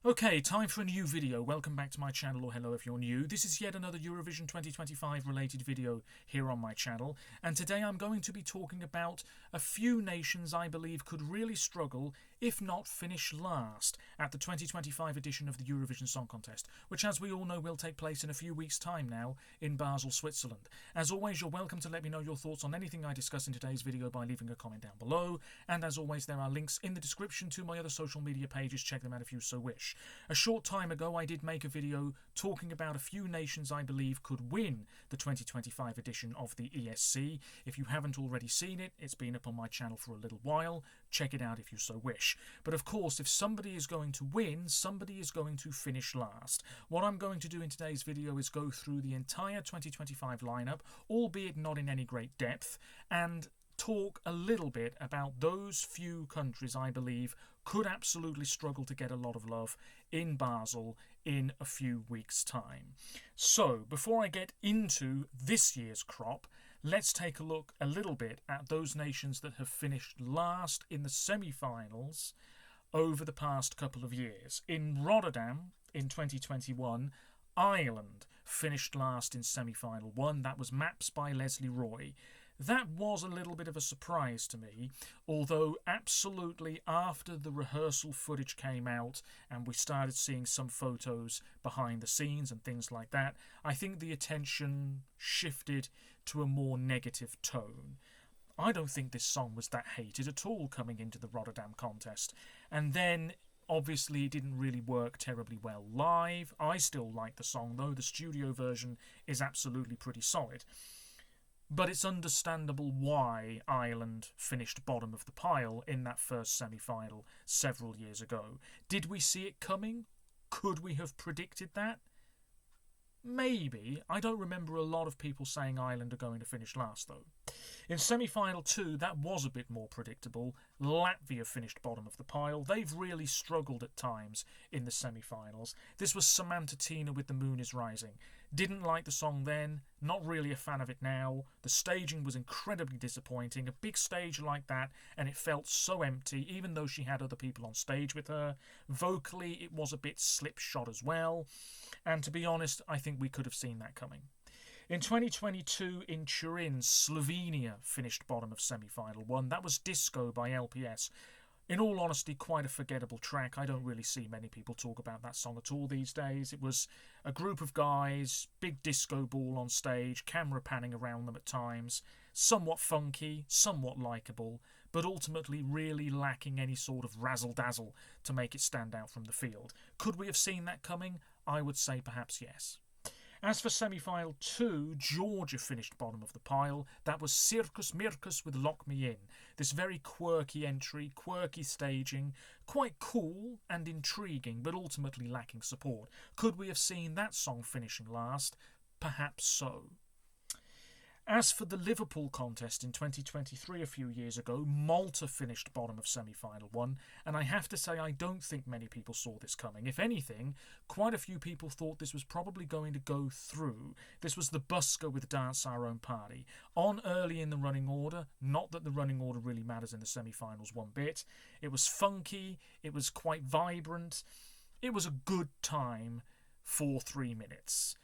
Okay, time for a new video. Welcome back to my channel, or hello if you're new. This is yet another Eurovision 2025 related video here on my channel, and today I'm going to be talking about a few nations I believe could really struggle, if not finish last, at the 2025 edition of the Eurovision Song Contest, which as we all know will take place in a few weeks' time now in Basel, Switzerland. As always, you're welcome to let me know your thoughts on anything I discuss in today's video by leaving a comment down below, and as always there are links in the description to my other social media pages. Check them out if you so wish. A short time ago I did make a video talking about a few nations I believe could win the 2025 edition of the ESC. If you haven't already seen it, it's been up on my channel for a little while. Check it out if you so wish. But of course, if somebody is going to win, somebody is going to finish last. What I'm going to do in today's video is go through the entire 2025 lineup, albeit not in any great depth, and talk a little bit about those few countries I believe could absolutely struggle to get a lot of love in Basel in a few weeks' time. So, before I get into this year's crop, let's take a look a little bit at those nations that have finished last in the semi-finals over the past couple of years. In Rotterdam in 2021, Ireland finished last in semi-final 1. That was Maps by Leslie Roy. That was a little bit of a surprise to me, although absolutely after the rehearsal footage came out and we started seeing some photos behind the scenes and things like that, I think the attention shifted to a more negative tone. I don't think this song was that hated at all coming into the Rotterdam contest, and then obviously it didn't really work terribly well live. I still like the song though. The studio version is absolutely pretty solid. But it's understandable why Ireland finished bottom of the pile in that first semi-final several years ago. Did we see it coming? Could we have predicted that? Maybe. I don't remember a lot of people saying Ireland are going to finish last though. In semi-final 2, that was a bit more predictable. Latvia finished bottom of the pile. They've really struggled at times in the semi-finals. This was Samantha Tina with The Moon is Rising. Didn't like the song then, not really a fan of it now. The staging was incredibly disappointing. A big stage like that, and it felt so empty, even though she had other people on stage with her. Vocally, it was a bit slipshod as well. And to be honest, I think we could have seen that coming. In 2022 in Turin, Slovenia finished bottom of semi-final 1. That was Disco by LPS. In all honesty, quite a forgettable track. I don't really see many people talk about that song at all these days. It was a group of guys, big disco ball on stage, camera panning around them at times, somewhat funky, somewhat likeable, but ultimately really lacking any sort of razzle-dazzle to make it stand out from the field. Could we have seen that coming? I would say perhaps yes. As for semi-final 2, Georgia finished bottom of the pile. That was Circus Mircus with Lock Me In. This very quirky entry, quirky staging, quite cool and intriguing, but ultimately lacking support. Could we have seen that song finishing last? Perhaps so. As for the Liverpool contest in 2023 a few years ago, Malta finished bottom of semi-final 1, and I have to say I don't think many people saw this coming. If anything, quite a few people thought this was probably going to go through. This was the busker with Dance Our Own Party. On early in the running order, not that the running order really matters in the semi-finals one bit. It was funky, it was quite vibrant, it was a good time for 3 minutes.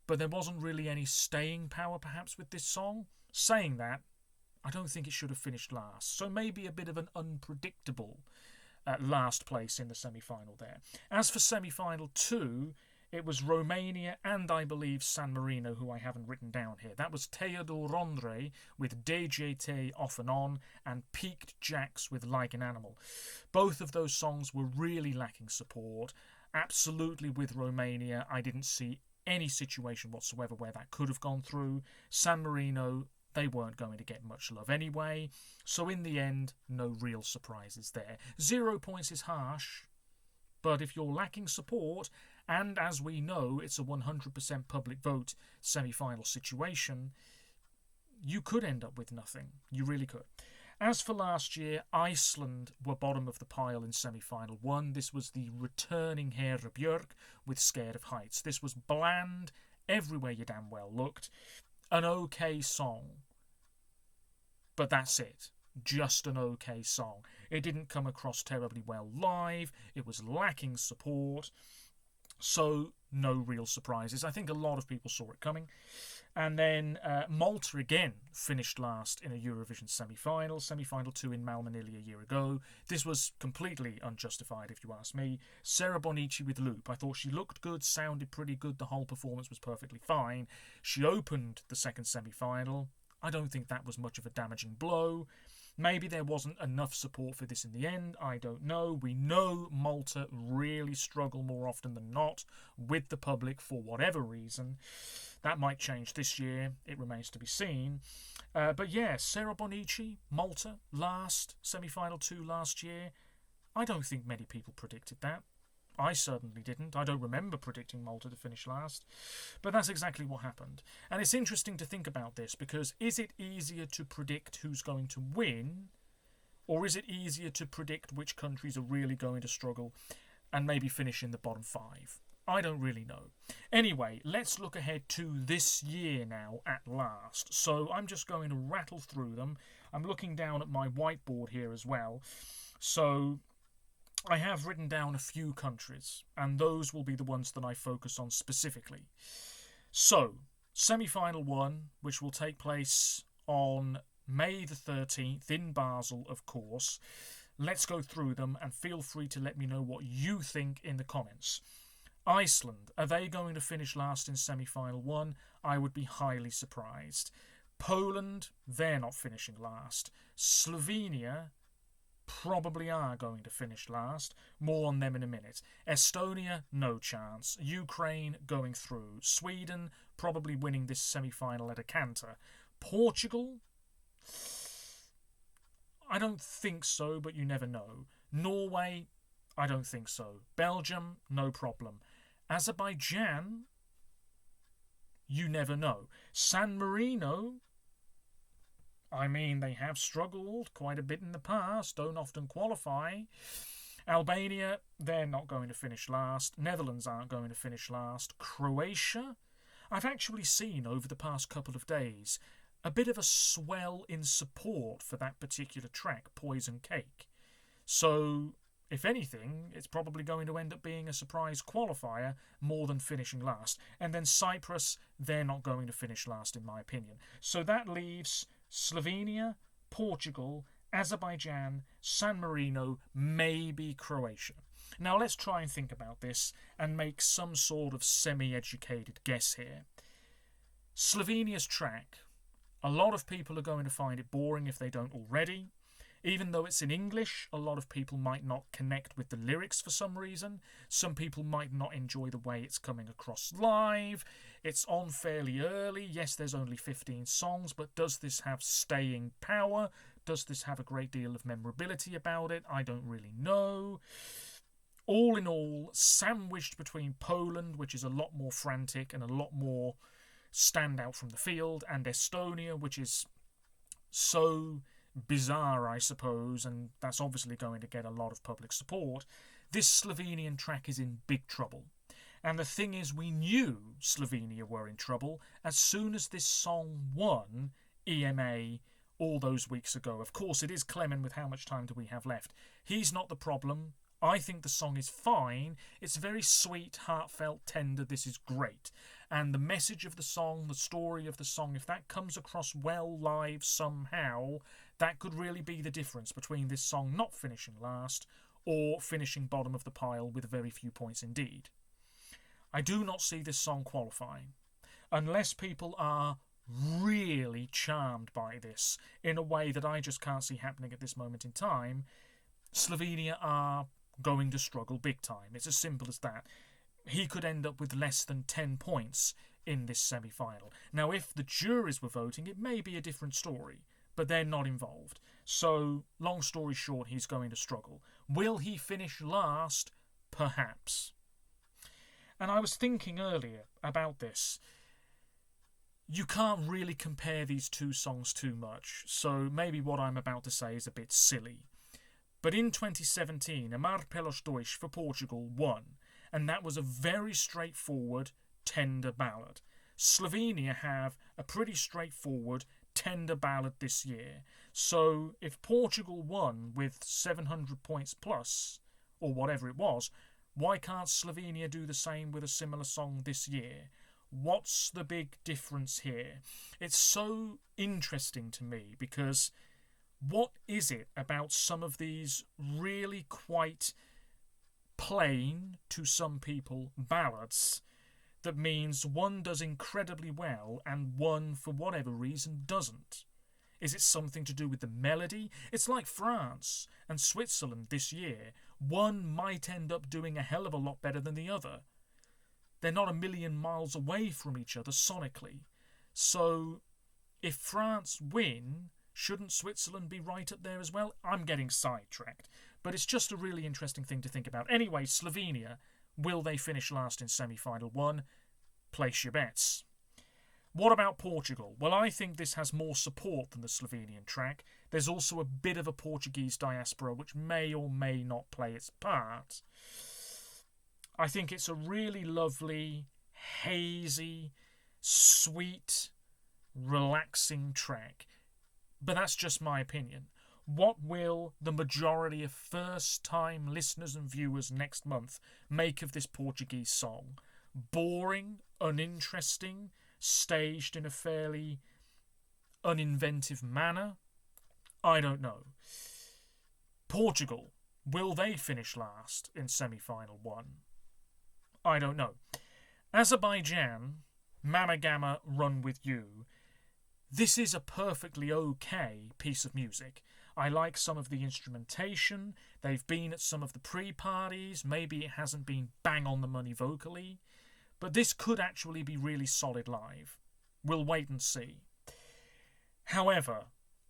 But there wasn't really any staying power perhaps with this song. Saying that, I don't think it should have finished last. So maybe a bit of an unpredictable last place in the semi-final there. As for semi-final 2, it was Romania and I believe San Marino, who I haven't written down here. That was Theodor Rondre with DJT Off and Peaked Jacks with Like an Animal. Both of those songs were really lacking support. Absolutely with Romania, I didn't see any situation whatsoever where that could have gone through. San Marino, they weren't going to get much love anyway, so in the end, no real surprises there. 0 points is harsh, but if you're lacking support, and as we know, it's a 100% public vote semi-final situation, you could end up with nothing. You really could. As for last year, Iceland were bottom of the pile in semi-final 1. This was the returning Hera Björk with Scared of Heights. This was bland, everywhere you damn well looked. An okay song. But that's it. Just an okay song. It didn't come across terribly well live. It was lacking support. So no real surprises. I think a lot of people saw it coming. And then Malta again finished last in a Eurovision semi-final. Semi-final 2 in Malmö nearly a year ago. This was completely unjustified, if you ask me. Sera Bonici with Loop. I thought she looked good, sounded pretty good. The whole performance was perfectly fine. She opened the second semi-final. I don't think that was much of a damaging blow. Maybe there wasn't enough support for this in the end. I don't know. We know Malta really struggle more often than not with the public for whatever reason. That might change this year. It remains to be seen. But yeah, Sera Bonici, Malta, last, semi-final 2 last year. I don't think many people predicted that. I certainly didn't. I don't remember predicting Malta to finish last. But that's exactly what happened. And it's interesting to think about this, because is it easier to predict who's going to win, or is it easier to predict which countries are really going to struggle and maybe finish in the bottom 5? I don't really know. Anyway, let's look ahead to this year now at last. So I'm just going to rattle through them. I'm looking down at my whiteboard here as well. So I have written down a few countries, and those will be the ones that I focus on specifically. So, semi-final 1, which will take place on May the 13th in Basel, of course. Let's go through them, and feel free to let me know what you think in the comments. Iceland, are they going to finish last in semi-final 1? I would be highly surprised. Poland, they're not finishing last. Slovenia probably are going to finish last. More on them in a minute. Estonia, no chance. Ukraine going through. Sweden probably winning this semi-final at a canter. Portugal, I don't think so, but you never know. Norway, I don't think so. Belgium, no problem. Azerbaijan, you never know. San Marino, I mean, they have struggled quite a bit in the past, don't often qualify. Albania, they're not going to finish last. Netherlands aren't going to finish last. Croatia, I've actually seen over the past couple of days a bit of a swell in support for that particular track, Poison Cake. So, if anything, it's probably going to end up being a surprise qualifier more than finishing last. And then Cyprus, they're not going to finish last in my opinion. So that leaves Slovenia, Portugal, Azerbaijan, San Marino, maybe Croatia. Now let's try and think about this and make some sort of semi-educated guess here. Slovenia's track, a lot of people are going to find it boring if they don't already. Even though it's in English, a lot of people might not connect with the lyrics for some reason. Some people might not enjoy the way it's coming across live. It's on fairly early. Yes, there's only 15 songs, but does this have staying power? Does this have a great deal of memorability about it? I don't really know. All in all, sandwiched between Poland, which is a lot more frantic and a lot more stand out from the field, and Estonia, which is so bizarre, I suppose, and that's obviously going to get a lot of public support. This Slovenian track is in big trouble. And the thing is, we knew Slovenia were in trouble as soon as this song won EMA all those weeks ago. Of course, it is Clement with How Much Time Do We Have Left. He's not the problem. I think the song is fine. It's very sweet, heartfelt, tender. This is great. And the message of the song, the story of the song, if that comes across well live somehow, that could really be the difference between this song not finishing last or finishing bottom of the pile with very few points indeed. I do not see this song qualifying unless people are really charmed by this in a way that I just can't see happening at this moment in time. Slovenia are going to struggle big time. It's as simple as that. He could end up with less than 10 points in this semi-final. Now, if the juries were voting, it may be a different story, but they're not involved. So, long story short, he's going to struggle. Will he finish last? Perhaps. And I was thinking earlier about this. You can't really compare these two songs too much, so maybe what I'm about to say is a bit silly. But in 2017, Amar Pelos Dois for Portugal won, and that was a very straightforward, tender ballad. Slovenia have a pretty straightforward, contender ballad this year. So if Portugal won with 700 points plus, or whatever it was, why can't Slovenia do the same with a similar song this year? What's the big difference here? It's so interesting to me because what is it about some of these really quite plain, to some people, ballads that means one does incredibly well and one, for whatever reason, doesn't? Is it something to do with the melody? It's like France and Switzerland this year. One might end up doing a hell of a lot better than the other. They're not a million miles away from each other sonically. So if France win, shouldn't Switzerland be right up there as well? I'm getting sidetracked, but it's just a really interesting thing to think about. Anyway, Slovenia, will they finish last in semi-final 1? Place your bets. What about Portugal? Well, I think this has more support than the Slovenian track. There's also a bit of a Portuguese diaspora which may or may not play its part. I think it's a really lovely, hazy, sweet, relaxing track. But that's just my opinion. What will the majority of first-time listeners and viewers next month make of this Portuguese song? Boring, uninteresting, staged in a fairly uninventive manner? I don't know. Portugal, will they finish last in semi-final 1? I don't know. Azerbaijan, Mama Gamma, Run With You. This is a perfectly okay piece of music. I like some of the instrumentation. They've been at some of the pre-parties. Maybe it hasn't been bang on the money vocally. But this could actually be really solid live. We'll wait and see. However,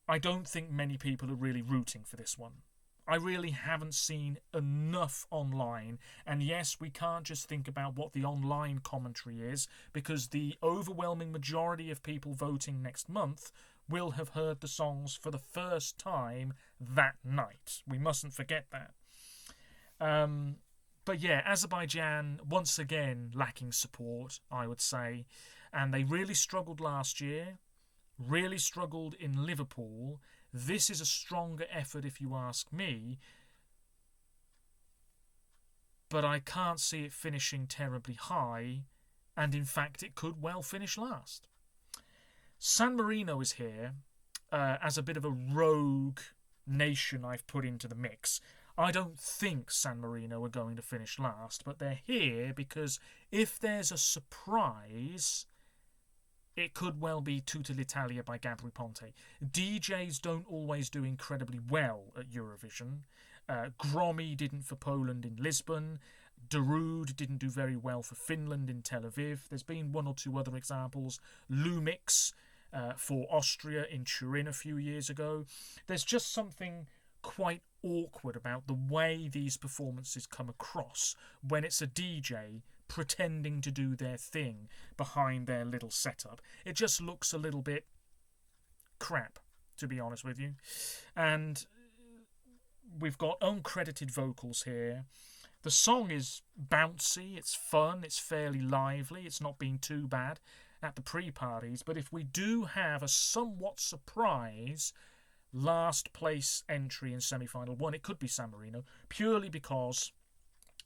I don't think many people are really rooting for this one. I really haven't seen enough online, and yes, we can't just think about what the online commentary is, because the overwhelming majority of people voting next month will have heard the songs for the first time that night. We mustn't forget that. But yeah, Azerbaijan, once again, lacking support, I would say, and they really struggled last year, really struggled in Liverpool. This is a stronger effort if you ask me, but I can't see it finishing terribly high, and in fact it could well finish last. San Marino is here as a bit of a rogue nation I've put into the mix. I don't think San Marino are going to finish last, but they're here because if there's a surprise, it could well be Tutta l'Italia by Gabri Ponte. DJs don't always do incredibly well at Eurovision. Gromi didn't for Poland in Lisbon. Darude didn't do very well for Finland in Tel Aviv. There's been one or two other examples. Lumix for Austria in Turin a few years ago. There's just something quite awkward about the way these performances come across when it's a DJ pretending to do their thing behind their little setup. It just looks a little bit crap, to be honest with you. And we've got uncredited vocals here. The song is bouncy, it's fun, it's fairly lively, it's not been too bad at the pre-parties, but if we do have a somewhat surprise last place entry in semi-final 1, it could be San Marino, purely because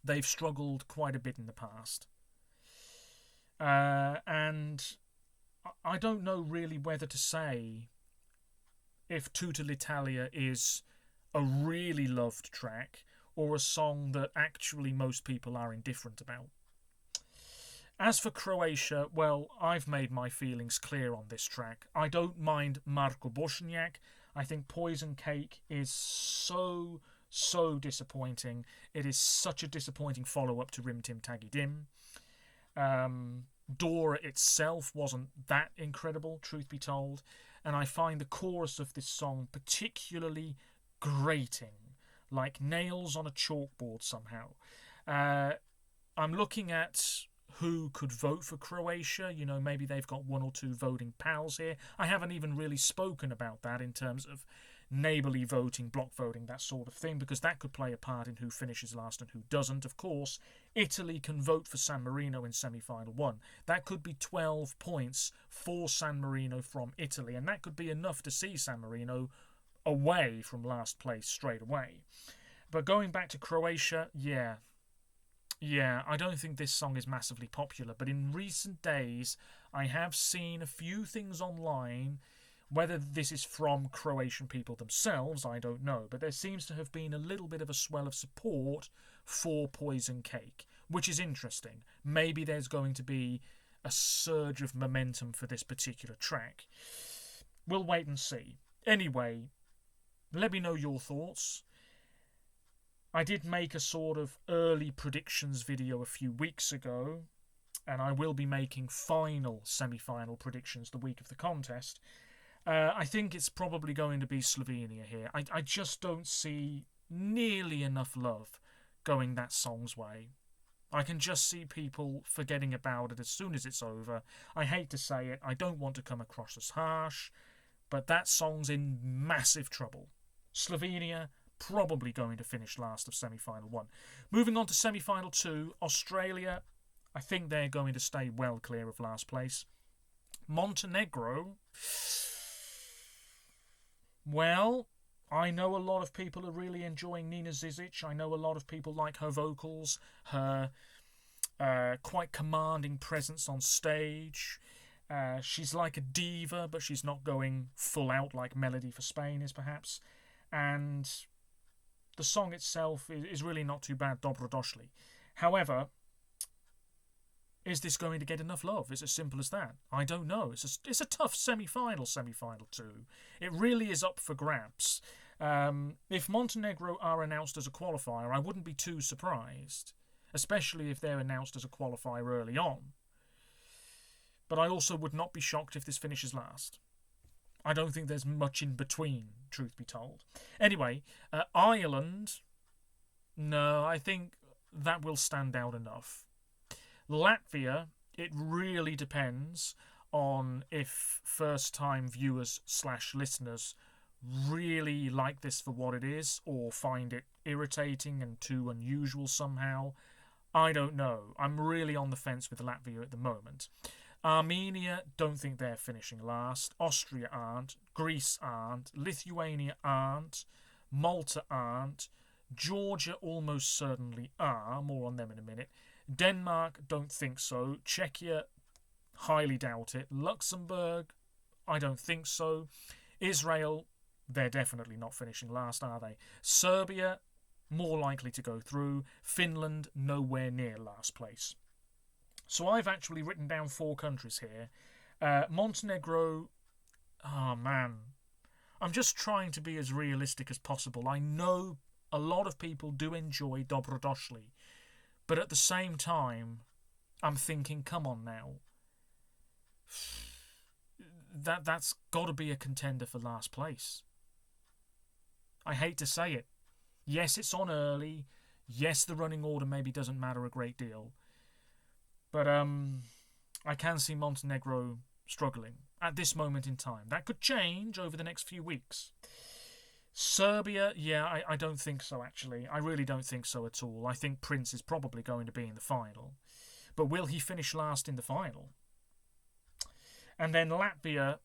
they've struggled quite a bit in the past. And I don't know really whether to say if Tutta l'Italia is a really loved track or a song that actually most people are indifferent about. As for Croatia, well, I've made my feelings clear on this track. I don't mind Marko Bošnjak. I think Poison Cake is so disappointing. It is such a disappointing follow-up to Rim Tim Taggy Dim. Dora itself wasn't that incredible, truth be told, and I find the chorus of this song particularly grating, like nails on a chalkboard somehow. I'm looking at who could vote for Croatia. You know, maybe they've got one or two voting pals here. I haven't even really spoken about that in terms of neighbourly voting, block voting, that sort of thing, because that could play a part in who finishes last and who doesn't. Of course, Italy can vote for San Marino in semi-final 1. That could be 12 points for San Marino from Italy, and that could be enough to see San Marino away from last place straight away. But going back to Croatia, yeah, I don't think this song is massively popular, but in recent days I have seen a few things online. Whether this is from Croatian people themselves, I don't know, but there seems to have been a little bit of a swell of support for Poison Cake, which is interesting. Maybe there's going to be a surge of momentum for this particular track. We'll wait and see. Anyway, let me know your thoughts. I did make a sort of early predictions video a few weeks ago, and I will be making final semi-final predictions the week of the contest. I think it's probably going to be Slovenia here. I just don't see nearly enough love going that song's way. I can just see people forgetting about it as soon as it's over. I hate to say it, I don't want to come across as harsh, but that song's in massive trouble. Slovenia probably going to finish last of semi-final 1. Moving on to semi-final 2, Australia, I think they're going to stay well clear of last place. Montenegro, well, I know a lot of people are really enjoying Nina Zizic. I know a lot of people like her vocals, her quite commanding presence on stage. She's like a diva, but she's not going full out like Melody for Spain is perhaps. And the song itself is really not too bad, Dobrodošli. However, is this going to get enough love? It's as simple as that. I don't know. It's a tough semi-final 2. It really is up for grabs. If Montenegro are announced as a qualifier, I wouldn't be too surprised, especially if they're announced as a qualifier early on. But I also would not be shocked if this finishes last. I don't think there's much in between, truth be told. Anyway, Ireland, no, I think that will stand out enough. Latvia, it really depends on if first-time viewers/listeners really like this for what it is or find it irritating and too unusual somehow. I don't know. I'm really on the fence with Latvia at the moment. Armenia, don't think they're finishing last. Austria aren't. Greece aren't. Lithuania aren't. Malta aren't. Georgia almost certainly are. More on them in a minute. Denmark, don't think so. Czechia, highly doubt it. Luxembourg, I don't think so. Israel, they're definitely not finishing last, are they? Serbia, more likely to go through. Finland, nowhere near last place. So I've actually written down 4 countries here. Montenegro, oh man. I'm just trying to be as realistic as possible. I know a lot of people do enjoy Dobrodošli, but at the same time, I'm thinking, come on now. That's got to be a contender for last place. I hate to say it. Yes, it's on early. Yes, the running order maybe doesn't matter a great deal. But I can see Montenegro struggling at this moment in time. That could change over the next few weeks. Serbia, yeah, I don't think so, actually. I really don't think so at all. I think Prince is probably going to be in the final. But will he finish last in the final? And then Latvia,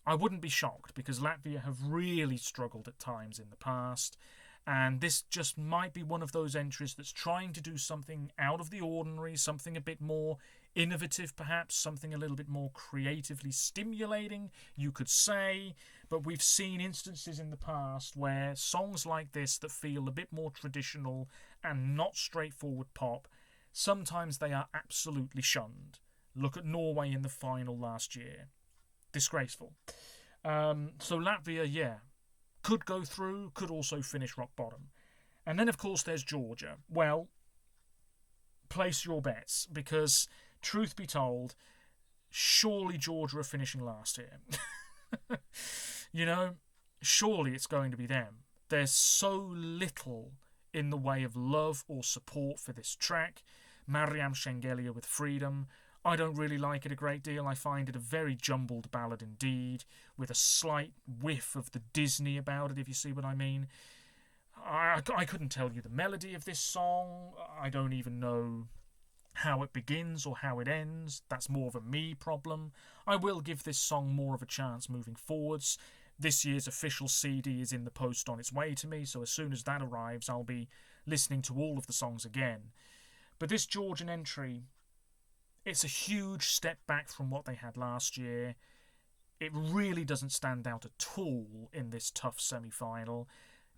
I wouldn't be shocked, because Latvia have really struggled at times in the past. And this just might be one of those entries that's trying to do something out of the ordinary, something a bit more innovative perhaps, something a little bit more creatively stimulating, you could say. But we've seen instances in the past where songs like this that feel a bit more traditional and not straightforward pop, sometimes they are absolutely shunned. Look at Norway in the final last year. Disgraceful. So Latvia, yeah, could go through, could also finish rock bottom. And then, of course, there's Georgia. Well, place your bets, because, truth be told, surely Georgia are finishing last here. You know, surely it's going to be them. There's so little in the way of love or support for this track. Mariam Shengelia with Freedom. I don't really like it a great deal. I find it a very jumbled ballad indeed, with a slight whiff of the Disney about it, if you see what I mean. I couldn't tell you the melody of this song. I don't even know how it begins or how it ends. That's more of a me problem. I will give this song more of a chance moving forwards. This year's official CD is in the post on its way to me, so as soon as that arrives, I'll be listening to all of the songs again. But this Georgian entry, it's a huge step back from what they had last year. It really doesn't stand out at all in this tough semi-final.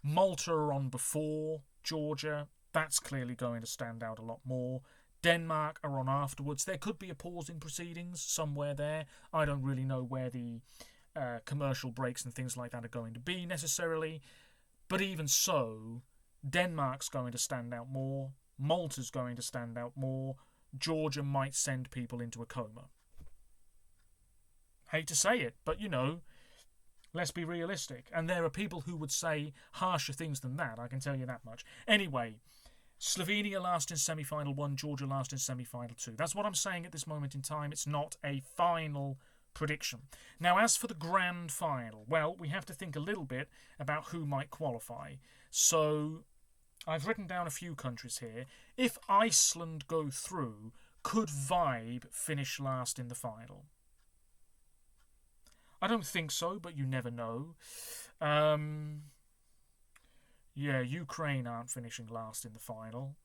Malta are on before Georgia. That's clearly going to stand out a lot more. Denmark are on afterwards. There could be a pause in proceedings somewhere there. I don't really know where the commercial breaks and things like that are going to be necessarily. But even so, Denmark's going to stand out more. Malta's going to stand out more. Georgia might send people into a coma. Hate to say it, but let's be realistic. And there are people who would say harsher things than that, I can tell you that much. Anyway, Slovenia last in semi-final 1, Georgia last in semi-final 2. That's what I'm saying at this moment in time. It's not a final prediction. Now, as for the grand final, well, we have to think a little bit about who might qualify. So I've written down a few countries here. If Iceland go through, could Vibe finish last in the final? I don't think so, but you never know. Yeah, Ukraine aren't finishing last in the final.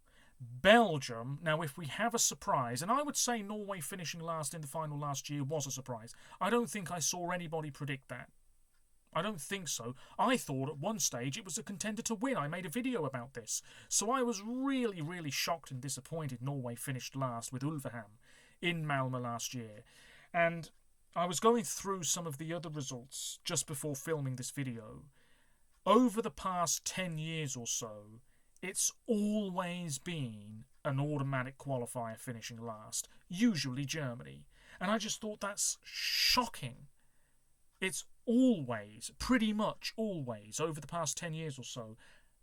Belgium, now if we have a surprise, and I would say Norway finishing last in the final last year was a surprise. I don't think I saw anybody predict that. I don't think so. I thought at one stage it was a contender to win. I made a video about this. So I was really, really shocked and disappointed Norway finished last with Ulveham in Malmö last year. And I was going through some of the other results just before filming this video. Over the past 10 years or so, it's always been an automatic qualifier finishing last, usually Germany. And I just thought that's shocking. It's always, pretty much always, over the past 10 years or so,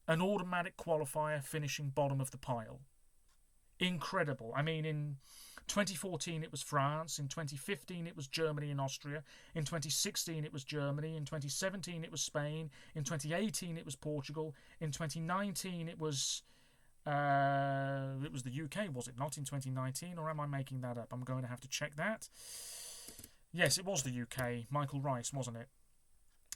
an automatic qualifier finishing bottom of the pile. Incredible. I mean, in 2014 it was France, in 2015 it was Germany and Austria, in 2016 it was Germany, in 2017 it was Spain, in 2018 it was Portugal, in 2019 it was the UK, was it not, in 2019, or am I making that up? I'm going to have to check that. Yes, it was the UK, Michael Rice, wasn't it?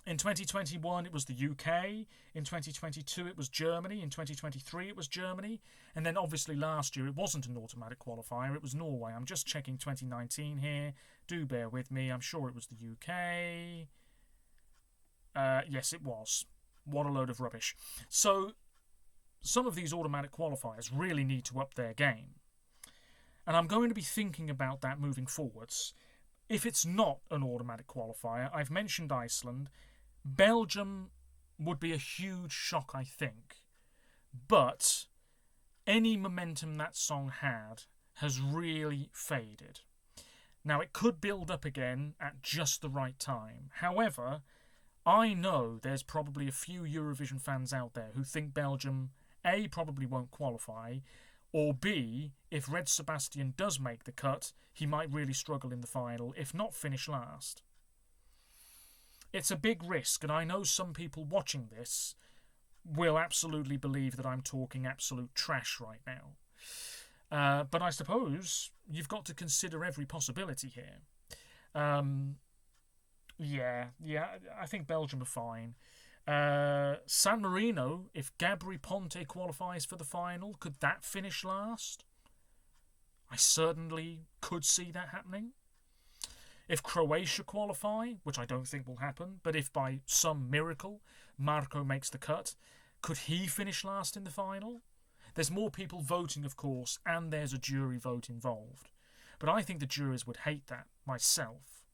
In 2021 it was the UK, in 2022 it was Germany, in 2023 it was Germany, and then obviously last year it wasn't an automatic qualifier, it was Norway. I'm just checking 2019 here, do bear with me, I'm sure it was the UK. Yes, it was. What a load of rubbish. So, some of these automatic qualifiers really need to up their game. And I'm going to be thinking about that moving forwards. If it's not an automatic qualifier, I've mentioned Iceland. Belgium would be a huge shock, I think. But any momentum that song had has really faded. Now, it could build up again at just the right time. However, I know there's probably a few Eurovision fans out there who think Belgium, A, probably won't qualify, or B, if Red Sebastian does make the cut, he might really struggle in the final, if not finish last. It's a big risk, and I know some people watching this will absolutely believe that I'm talking absolute trash right now. But I suppose you've got to consider every possibility here. Yeah, I think Belgium are fine. San Marino, if Gabri Ponte qualifies for the final, could that finish last? I certainly could see that happening. If Croatia qualify, which I don't think will happen, but if by some miracle Marko makes the cut, could he finish last in the final? There's more people voting, of course, and there's a jury vote involved. But I think the juries would hate that, myself.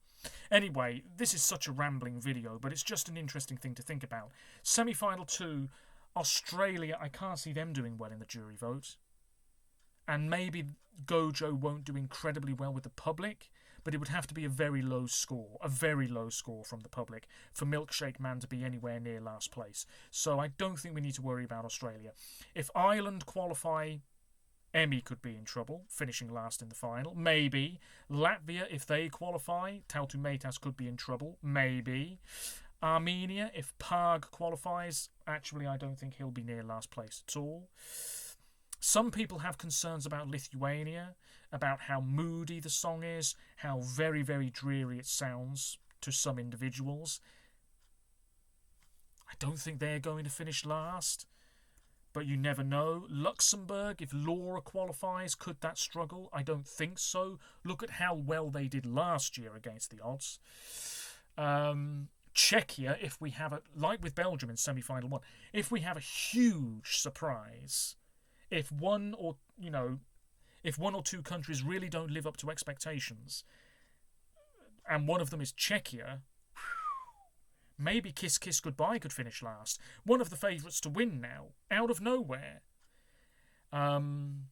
Anyway, this is such a rambling video, but it's just an interesting thing to think about. Semi-final 2, Australia, I can't see them doing well in the jury vote. And maybe Gojo won't do incredibly well with the public, but it would have to be a very low score from the public for Milkshake Man to be anywhere near last place. So I don't think we need to worry about Australia. If Ireland qualify, Emi could be in trouble, finishing last in the final. Maybe. Latvia, if they qualify, Tautu Meitas could be in trouble. Maybe. Armenia, if Pag qualifies, actually I don't think he'll be near last place at all. Some people have concerns about Lithuania, about how moody the song is, how very, very dreary it sounds to some individuals. I don't think they're going to finish last, but you never know. Luxembourg, if Laura qualifies, could that struggle? I don't think so. Look at how well they did last year against the odds. Czechia, if we have like with Belgium in semi-final 1, if we have a huge surprise, if one or two countries really don't live up to expectations, and one of them is Czechia, maybe Kiss Kiss Goodbye could finish last. One of the favourites to win now, out of nowhere. I mean,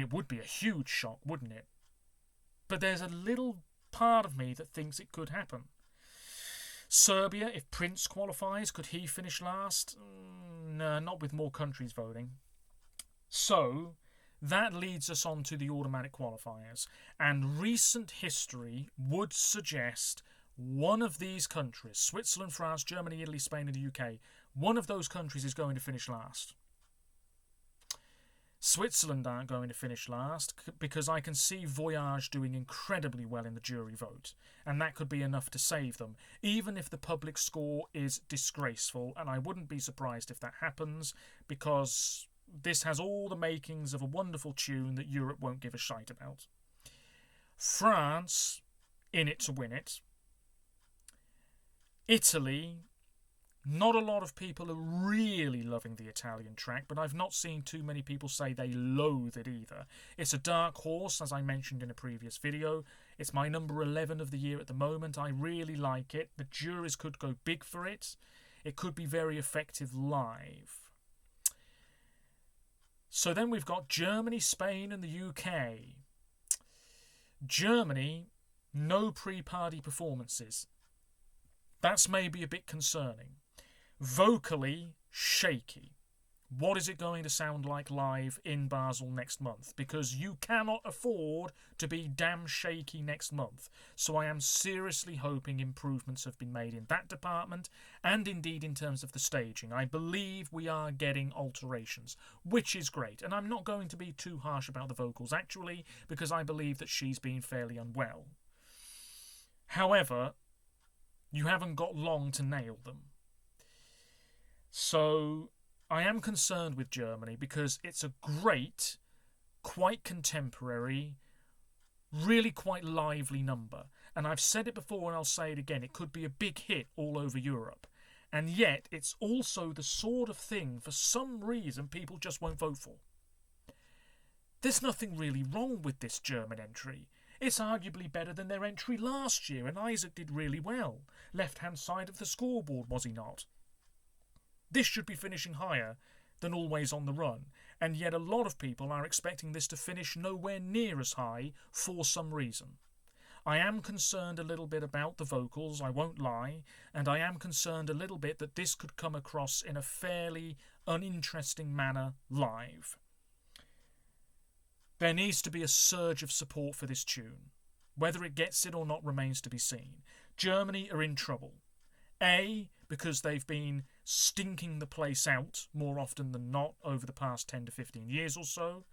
it would be a huge shock, wouldn't it? But there's a little part of me that thinks it could happen. Serbia, if Prince qualifies, could he finish last? No, not with more countries voting. So, that leads us on to the automatic qualifiers. And recent history would suggest one of these countries, Switzerland, France, Germany, Italy, Spain and the UK, one of those countries is going to finish last. Switzerland aren't going to finish last because I can see Voyage doing incredibly well in the jury vote, and that could be enough to save them, even if the public score is disgraceful, and I wouldn't be surprised if that happens, because this has all the makings of a wonderful tune that Europe won't give a shite about. France, in it to win it. Italy, not a lot of people are really loving the Italian track, but I've not seen too many people say they loathe it either. It's a dark horse, as I mentioned in a previous video. It's my number 11 of the year at the moment. I really like it. The juries could go big for it. It could be very effective live. So then we've got Germany, Spain and the UK. Germany, no pre-party performances. That's maybe a bit concerning. Vocally, shaky. What is it going to sound like live in Basel next month? Because you cannot afford to be damn shaky next month. So I am seriously hoping improvements have been made in that department, and indeed in terms of the staging. I believe we are getting alterations, which is great. And I'm not going to be too harsh about the vocals, actually, because I believe that she's been fairly unwell. However, you haven't got long to nail them. So I am concerned with Germany because it's a great, quite contemporary, really quite lively number. And I've said it before and I'll say it again, it could be a big hit all over Europe. And yet it's also the sort of thing, for some reason, people just won't vote for. There's nothing really wrong with this German entry. It's arguably better than their entry last year, and Isaac did really well. Left-hand side of the scoreboard, was he not? This should be finishing higher than Always on the Run, and yet a lot of people are expecting this to finish nowhere near as high for some reason. I am concerned a little bit about the vocals, I won't lie, and I am concerned a little bit that this could come across in a fairly uninteresting manner live. There needs to be a surge of support for this tune. Whether it gets it or not remains to be seen. Germany are in trouble. A, because they've been stinking the place out more often than not over the past 10 to 15 years or so.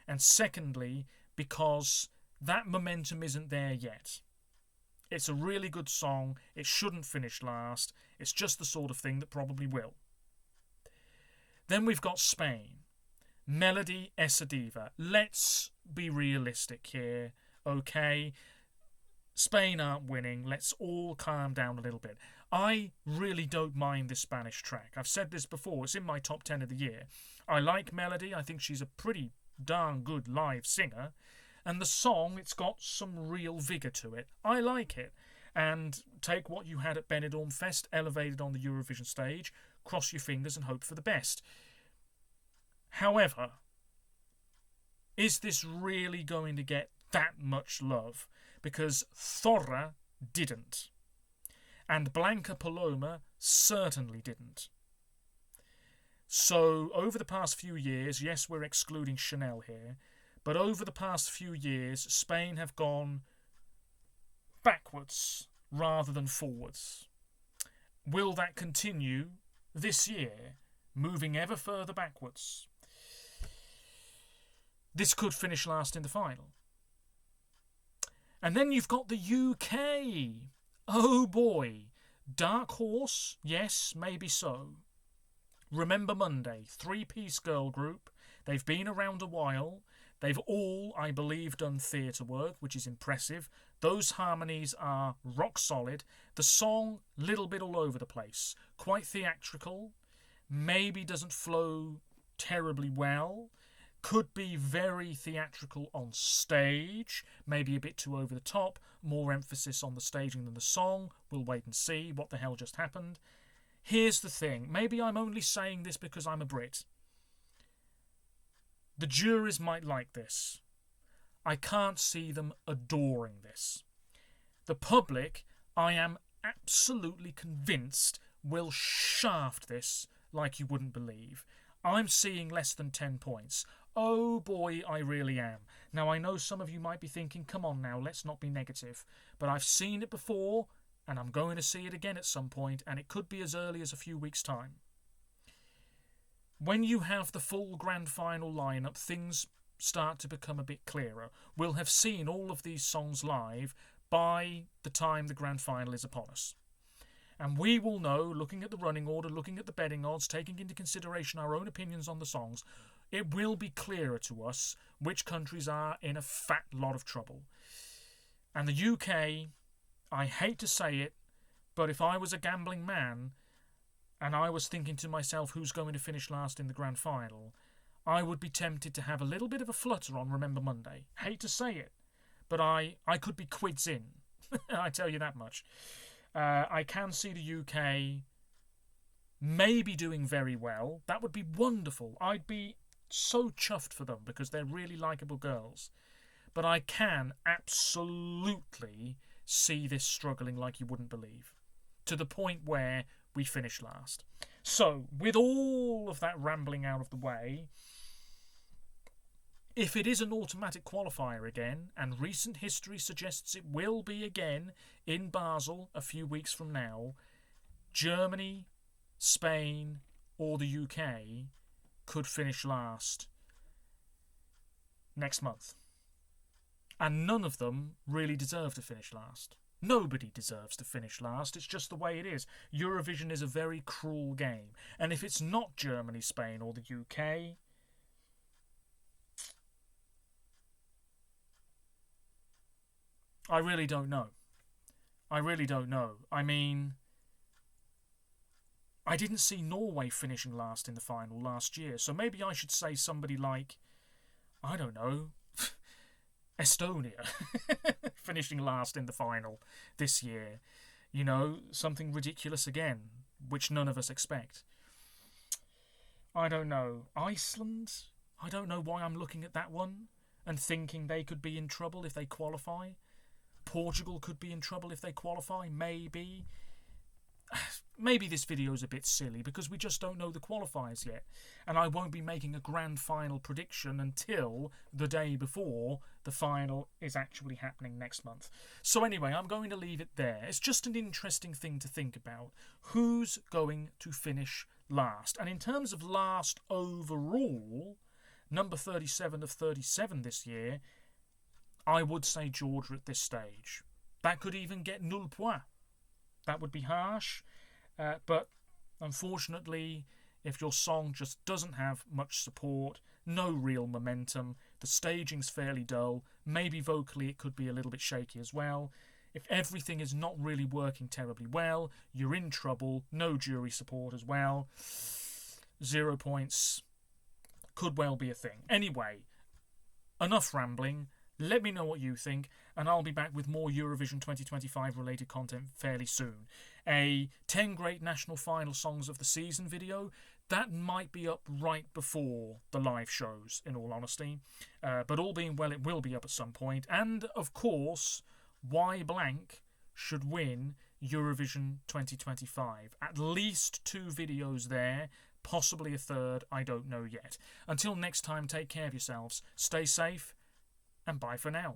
And secondly, because that momentum isn't there yet. It's a really good song. It shouldn't finish last. It's just the sort of thing that probably will. Then we've got Spain. Melody Essa Diva. Let's be realistic here, okay? Spain aren't winning. Let's all calm down a little bit. I really don't mind this Spanish track. I've said this before. It's in my top 10 of the year. I like Melody. I think she's a pretty darn good live singer. And the song, it's got some real vigour to it. I like it. And take what you had at Benidorm Fest, elevated on the Eurovision stage, cross your fingers and hope for the best. However, is this really going to get that much love? Because Thorra didn't. And Blanca Paloma certainly didn't. So over the past few years, yes, we're excluding Chanel here, but over the past few years, Spain have gone backwards rather than forwards. Will that continue this year, moving ever further backwards? This could finish last in the final. And then you've got the UK. Oh boy. Dark horse, yes, maybe so. Remember Monday, three-piece girl group. They've been around a while. They've all, I believe, done theatre work, which is impressive. Those harmonies are rock solid. The song, little bit all over the place. Quite theatrical. Maybe doesn't flow terribly well. Could be very theatrical on stage. Maybe a bit too over the top. More emphasis on the staging than the song. We'll wait and see what the hell just happened. Here's the thing. Maybe I'm only saying this because I'm a Brit. The juries might like this. I can't see them adoring this. The public, I am absolutely convinced, will shaft this like you wouldn't believe. I'm seeing less than 10 points. Oh boy, I really am. Now I know some of you might be thinking, come on now, let's not be negative. But I've seen it before, and I'm going to see it again at some point, and it could be as early as a few weeks' time. When you have the full grand final lineup, things start to become a bit clearer. We'll have seen all of these songs live by the time the grand final is upon us. And we will know, looking at the running order, looking at the betting odds, taking into consideration our own opinions on the songs, it will be clearer to us which countries are in a fat lot of trouble. And the UK, I hate to say it, but if I was a gambling man and I was thinking to myself who's going to finish last in the grand final, I would be tempted to have a little bit of a flutter on Remember Monday. Hate to say it, but I could be quids in. I tell you that much. I can see the UK maybe doing very well. That would be wonderful. I'd be so chuffed for them because they're really likeable girls. But I can absolutely see this struggling like you wouldn't believe, to the point where we finish last. So, with all of that rambling out of the way, if it is an automatic qualifier again, and recent history suggests it will be again in Basel a few weeks from now, Germany, Spain, or the UK could finish last next month. And none of them really deserve to finish last. Nobody deserves to finish last. It's just the way it is. Eurovision is a very cruel game. And if it's not Germany, Spain, or the UK, I really don't know. I really don't know. I mean, I didn't see Norway finishing last in the final last year, so maybe I should say somebody like, I don't know, Estonia finishing last in the final this year. You know, something ridiculous again, which none of us expect. I don't know. Iceland? I don't know why I'm looking at that one and thinking they could be in trouble if they qualify. Portugal could be in trouble if they qualify, maybe. Maybe this video is a bit silly because we just don't know the qualifiers yet, and I won't be making a grand final prediction until the day before the final is actually happening next month. So anyway, I'm going to leave it there. It's just an interesting thing to think about. Who's going to finish last? And in terms of last overall, number 37 of 37 this year, I would say Georgia at this stage. That could even get nul point. That would be harsh, but unfortunately, if your song just doesn't have much support, no real momentum, the staging's fairly dull, maybe vocally it could be a little bit shaky as well. If everything is not really working terribly well, you're in trouble, no jury support as well. 0 points could well be a thing. Anyway, enough rambling. Let me know what you think, and I'll be back with more Eurovision 2025 related content fairly soon. A 10 great national final songs of the season video, that might be up right before the live shows, in all honesty. But all being well, it will be up at some point. And, of course, why blank should win Eurovision 2025. At least 2 videos there, possibly a third, I don't know yet. Until next time, take care of yourselves, stay safe, and bye for now.